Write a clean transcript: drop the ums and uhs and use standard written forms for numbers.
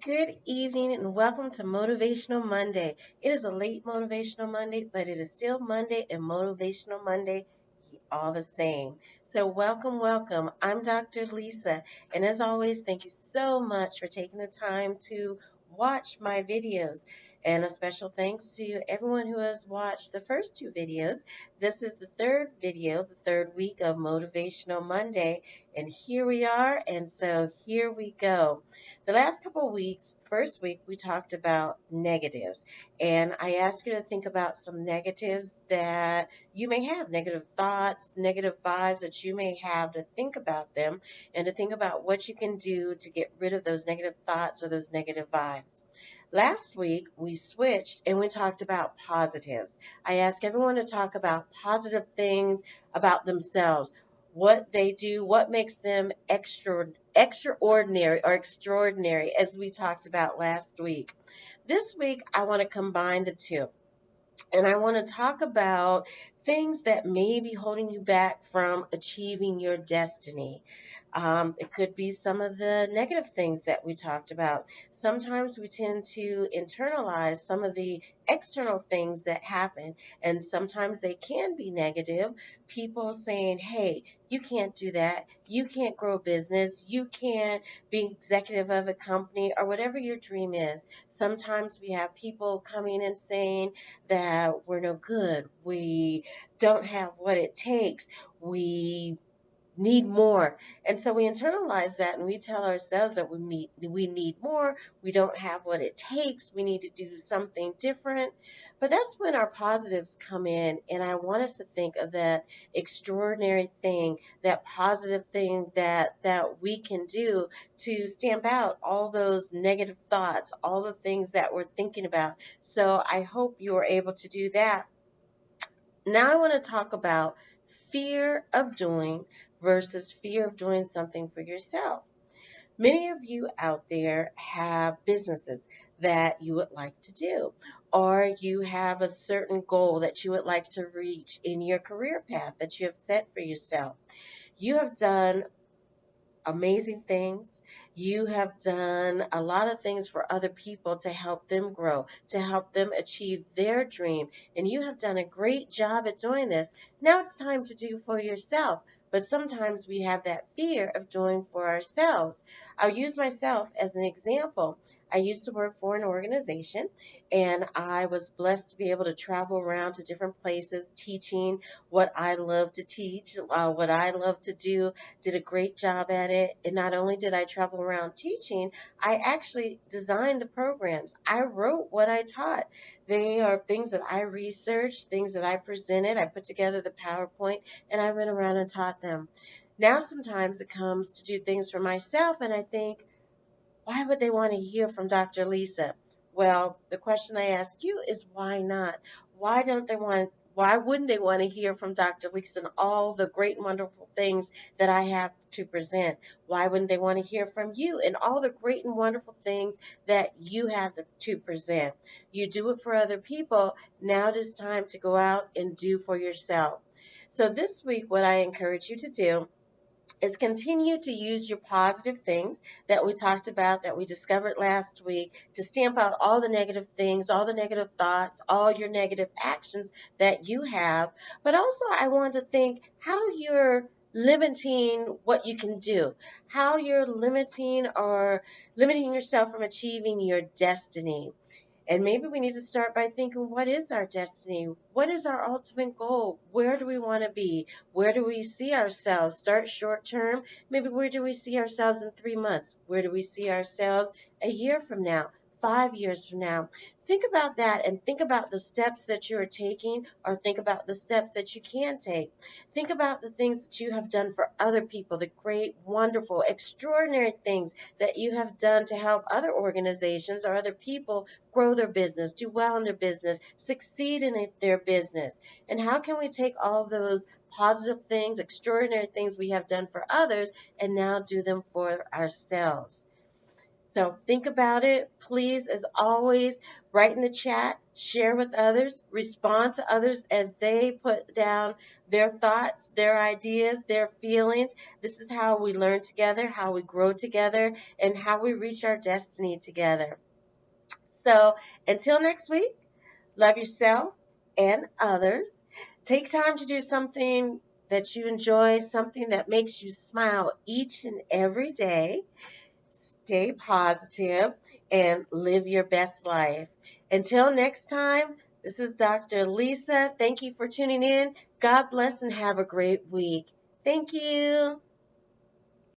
Good evening and welcome to Motivational Monday. It is a late Motivational Monday, but it is still Monday and Motivational Monday all the same. So, welcome. I'm Dr. Lisa, and as always, thank you so much for taking the time to watch my videos. And a special thanks to everyone who has watched the first two videos. This is the third video, the third week of Motivational Monday, and here we are. And so, here we go. The last couple of weeks, first week, we talked about negatives, and I asked you to think about some negatives that you may have, negative thoughts, negative vibes that you may have, to think about them and to think about what you can do to get rid of those negative thoughts or those negative vibes. Last week, we switched and we talked about positives. I asked everyone to talk about positive things about themselves, what they do, what makes them extraordinary or extraordinary, as we talked about last week. This week, I want to combine the two. And I want to talk about things that may be holding you back from achieving your destiny. It could be some of the negative things that we talked about. Sometimes we tend to internalize some of the external things that happen, and sometimes they can be negative. People saying, hey, you can't do that. You can't grow a business. You can't be executive of a company or whatever your dream is. Sometimes we have people coming and saying that we're no good. We don't have what it takes. We need more. And so we internalize that and we tell ourselves that we need more, we don't have what it takes, we need to do something different. But that's when our positives come in, and I want us to think of that extraordinary thing, that positive thing that we can do to stamp out all those negative thoughts, all the things that we're thinking about. So I hope you are able to do that. Now I want to talk about fear of doing versus fear of doing something for yourself. Many of you out there have businesses that you would like to do, or you have a certain goal that you would like to reach in your career path that you have set for yourself. You have done amazing things. You have done a lot of things for other people to help them grow, to help them achieve their dream. And you have done a great job at doing this. Now it's time to do for yourself. But sometimes we have that fear of doing for ourselves. I'll use myself as an example. I used to work for an organization, and I was blessed to be able to travel around to different places teaching what I love to teach, what I love to do. Did a great job at it. And not only did I travel around teaching, I actually designed the programs. I wrote what I taught. They are things that I researched, things that I presented. I put together the PowerPoint and I went around and taught them. Now sometimes it comes to do things for myself, and I think, why would they want to hear from Dr. Lisa? Well, the question I ask you is, why not? Why wouldn't they want to hear from Dr. Lisa and all the great and wonderful things that I have to present? Why wouldn't they want to hear from you and all the great and wonderful things that you have to present? You do it for other people. Now it is time to go out and do for yourself. So this week, what I encourage you to do is continue to use your positive things that we talked about, that we discovered last week, to stamp out all the negative things, all the negative thoughts, all your negative actions that you have. But also, I want to think how you're limiting what you can do, how you're limiting yourself from achieving your destiny. And maybe we need to start by thinking, what is our destiny? What is our ultimate goal? Where do we want to be? Where do we see ourselves? Start short term. Maybe where do we see ourselves in 3 months? Where do we see ourselves a year from now? 5 years from now. Think about that and think about the steps that you are taking, or think about the steps that you can take. Think about the things that you have done for other people, the great, wonderful, extraordinary things that you have done to help other organizations or other people grow their business, do well in their business, succeed in their business. And how can we take all those positive things, extraordinary things we have done for others, and now do them for ourselves? So think about it. Please, as always, write in the chat, share with others, respond to others as they put down their thoughts, their ideas, their feelings. This is how we learn together, how we grow together, and how we reach our destiny together. So until next week, love yourself and others. Take time to do something that you enjoy, something that makes you smile each and every day. Stay positive and live your best life. Until next time, this is Dr. Lisa. Thank you for tuning in. God bless and have a great week. Thank you.